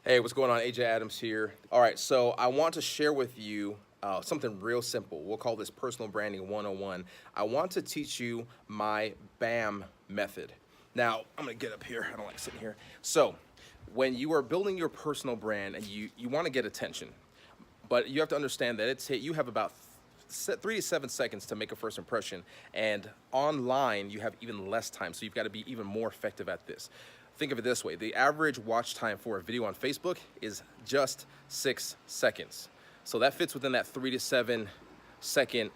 Hey, what's going on? AJ Adams here. All right, so I want to share with you something real simple. We'll call this personal branding 101. I want to teach you my B.A.M method. Now, I'm gonna get up here. I don't like sitting here. So, when you are building your personal brand and you want to get attention, but you have to understand that you have about 3 to 7 seconds to make a first impression, and online you have even less time, so you've got to be even more effective at this. Think of it this way: the average watch time for a video on Facebook is just 6 seconds. So that fits within that 3 to 7 second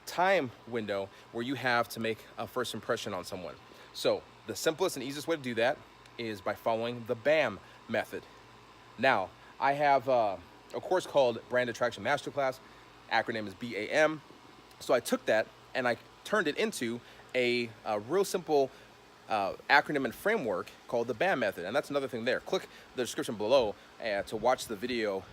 time window where you have to make a first impression on someone. So the simplest and easiest way to do that is by following the B.A.M method. Now, I have a course called Brand Attraction Masterclass. Acronym is B.A.M. So I took that and I turned it into a real simple acronym and framework called the B.A.M method. And that's another thing there. Click the description below to watch the video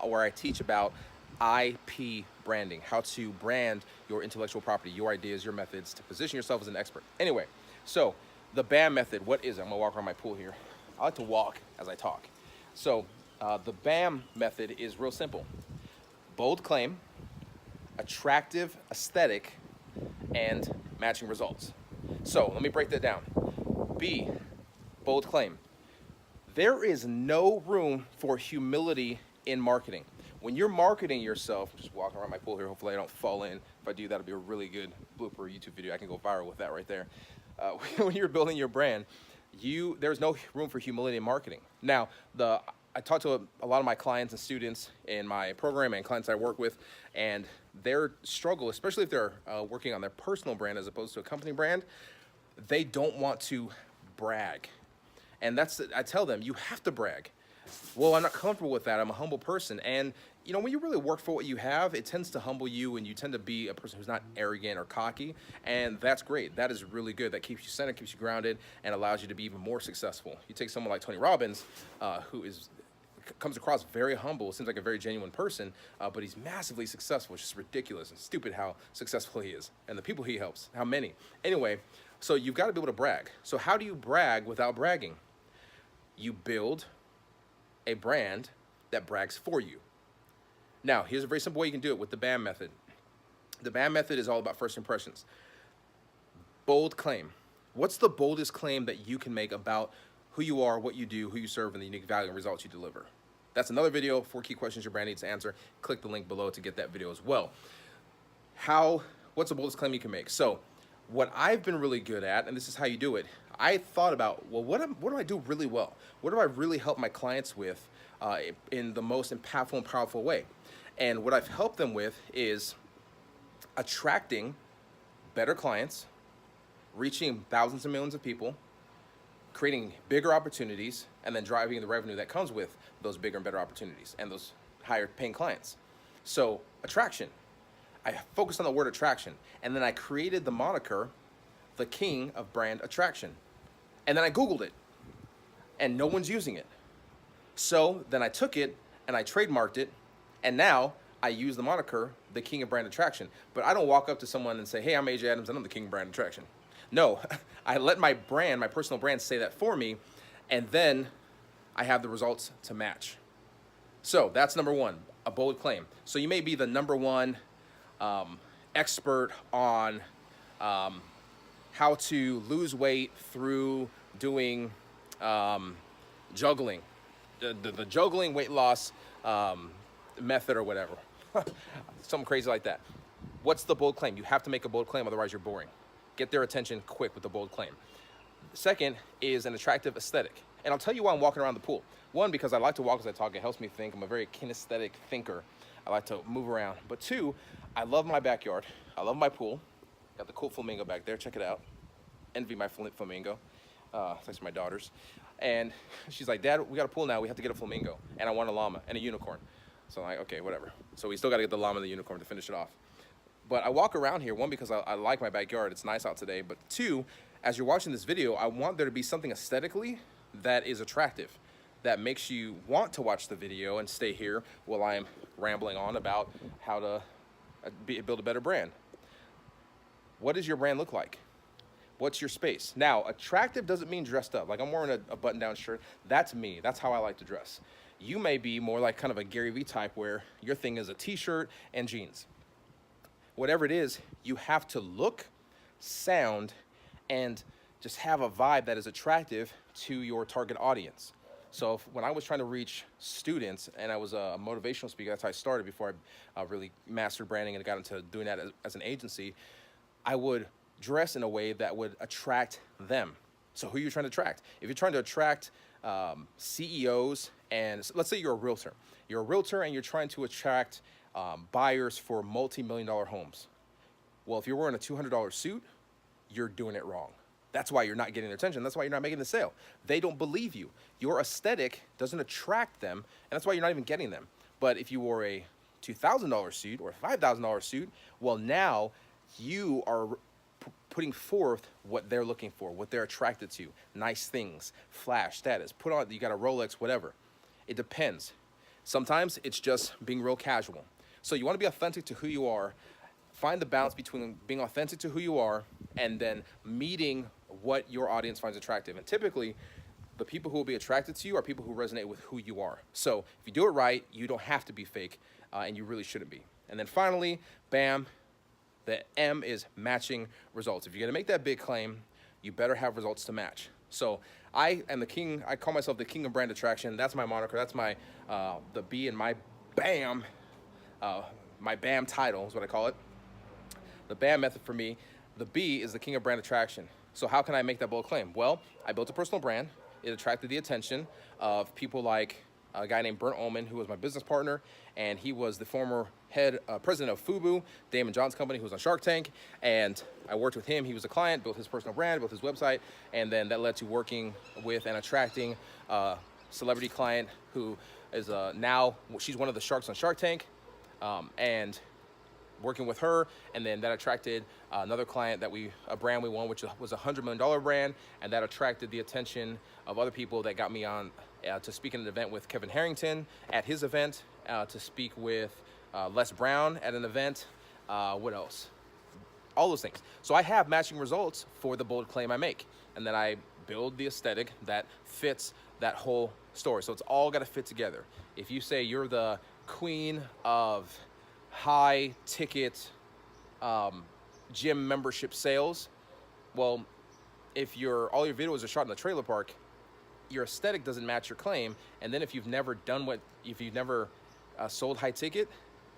where I teach about IP branding, how to brand your intellectual property, your ideas, your methods to position yourself as an expert. Anyway, so the B.A.M method, what is it? I'm gonna walk around my pool here. I like to walk as I talk. So the B.A.M method is real simple. Bold claim, attractive aesthetic, and matching results. So let me break that down. B, bold claim. There is no room for humility in marketing. When you're marketing yourself, just walking around my pool here, hopefully I don't fall in. If I do, that'll be a really good blooper YouTube video. I can go viral with that right there. When you're building your brand, there's no room for humility in marketing. Now, I talk to a lot of my clients and students in my program and clients I work with, and their struggle, especially if they're working on their personal brand as opposed to a company brand, they don't want to brag. And I tell them, you have to brag. Well, I'm not comfortable with that. I'm a humble person. And you know, when you really work for what you have, it tends to humble you, and you tend to be a person who's not arrogant or cocky. And that's great. That is really good. That keeps you centered, keeps you grounded, and allows you to be even more successful. You take someone like Tony Robbins, who comes across very humble, seems like a very genuine person, but he's massively successful. It's just ridiculous and stupid how successful he is, and the people he helps, how many. Anyway, so you've got to be able to brag. So how do you brag without bragging? You build a brand that brags for you. Now, here's a very simple way you can do it with the B.A.M method. The B.A.M method is all about first impressions. Bold claim. What's the boldest claim that you can make about who you are, what you do, who you serve, and the unique value and results you deliver? That's another video, 4 key questions your brand needs to answer. Click the link below to get that video as well. What's the boldest claim you can make? So what I've been really good at, and this is how you do it, I thought about, well, what do I do really well? What do I really help my clients with in the most impactful and powerful way? And what I've helped them with is attracting better clients, reaching thousands and millions of people, creating bigger opportunities, and then driving the revenue that comes with those bigger and better opportunities and those higher paying clients. So attraction, I focused on the word attraction, and then I created the moniker, the king of brand attraction. And then I Googled it, and no one's using it. So then I took it and I trademarked it, and now I use the moniker, the king of brand attraction. But I don't walk up to someone and say, hey, I'm AJ Adams and I'm the king of brand attraction. No, I let my brand, my personal brand, say that for me, and then I have the results to match. So that's number one, a bold claim. So you may be the number one expert on how to lose weight through doing juggling, the juggling weight loss method or whatever, something crazy like that. What's the bold claim? You have to make a bold claim, otherwise you're boring. Get their attention quick with the bold claim. Second is an attractive aesthetic. And I'll tell you why I'm walking around the pool. One, because I like to walk as I talk. It helps me think. I'm a very kinesthetic thinker. I like to move around. But two, I love my backyard. I love my pool. Got the cool flamingo back there. Check it out. Envy my flamingo. Thanks to my daughters. And she's like, Dad, we got a pool now. We have to get a flamingo. And I want a llama and a unicorn. So I'm like, okay, whatever. So we still got to get the llama and the unicorn to finish it off. But I walk around here, one, because I like my backyard. It's nice out today. But two, as you're watching this video, I want there to be something aesthetically that is attractive, that makes you want to watch the video and stay here while I'm rambling on about how to build a better brand. What does your brand look like? What's your space? Now, attractive doesn't mean dressed up. Like I'm wearing a button-down shirt. That's me. That's how I like to dress. You may be more like kind of a Gary Vee type where your thing is a t-shirt and jeans. Whatever it is, you have to look, sound, and just have a vibe that is attractive to your target audience. So when I was trying to reach students and I was a motivational speaker, that's how I started before I really mastered branding and got into doing that as an agency, I would dress in a way that would attract them. So who are you trying to attract? If you're trying to attract CEOs, and let's say you're a realtor. You're a realtor and you're trying to attract buyers for multi-million-dollar homes. Well, if you're wearing a $200 suit, you're doing it wrong. That's why you're not getting their attention. That's why you're not making the sale. They don't believe you. Your aesthetic doesn't attract them, and that's why you're not even getting them. But if you wore a $2,000 suit or a $5,000 suit, well, now you are putting forth what they're looking for, what they're attracted to. Nice things, flash, status, put on, you got a Rolex, whatever. It depends. Sometimes it's just being real casual. So you want to be authentic to who you are. Find the balance between being authentic to who you are and then meeting what your audience finds attractive. And typically, the people who will be attracted to you are people who resonate with who you are. So if you do it right, you don't have to be fake, and you really shouldn't be. And then finally, BAM, the M is matching results. If you're gonna make that big claim, you better have results to match. So I am the king, I call myself the king of brand attraction. That's my moniker, that's my, the B in my BAM, my BAM title is what I call it. The BAM method for me, the B is the king of brand attraction. So how can I make that bold claim? Well, I built a personal brand. It attracted the attention of people like a guy named Brent Ullman, who was my business partner, and he was the former president of FUBU, Damon John's company, who was on Shark Tank, and I worked with him. He was a client, built his personal brand, built his website, and then that led to working with and attracting a celebrity client who is now, she's one of the sharks on Shark Tank, and working with her, and then that attracted another client that a brand we won, which was a $100 million brand, and that attracted the attention of other people that got me on to speak at an event with Kevin Harrington at his event, to speak with Les Brown at an event. What else? All those things. So I have matching results for the bold claim I make, and then I build the aesthetic that fits that whole story. So it's all got to fit together. If you say you're the queen of high ticket gym membership sales, well, if all your videos are shot in the trailer park, your aesthetic doesn't match your claim. And then if you've never sold high ticket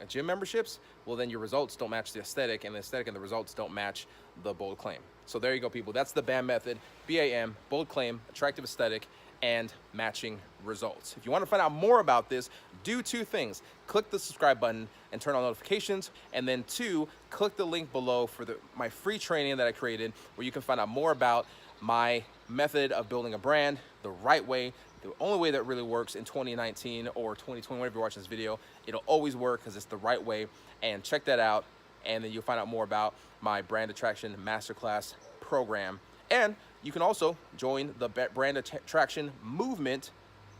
gym memberships, well, then your results don't match the aesthetic, and the aesthetic and the results don't match the bold claim. So there you go, people. That's the BAM method. B.A.M, bold claim, attractive aesthetic, and matching results. If you want to find out more about this, do two things. Click the subscribe button and turn on notifications, and then 2, click the link below for my free training that I created, where you can find out more about my method of building a brand the right way, the only way that really works in 2019 or 2020, whenever you're watching this video. It'll always work because it's the right way, and check that out, and then you'll find out more about my brand attraction masterclass program. And you can also join the brand attraction movement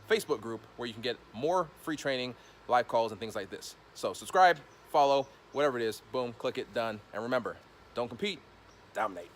Facebook group, where you can get more free training, live calls, and things like this. So subscribe, follow, whatever it is, boom, click it, done. And remember, don't compete, dominate.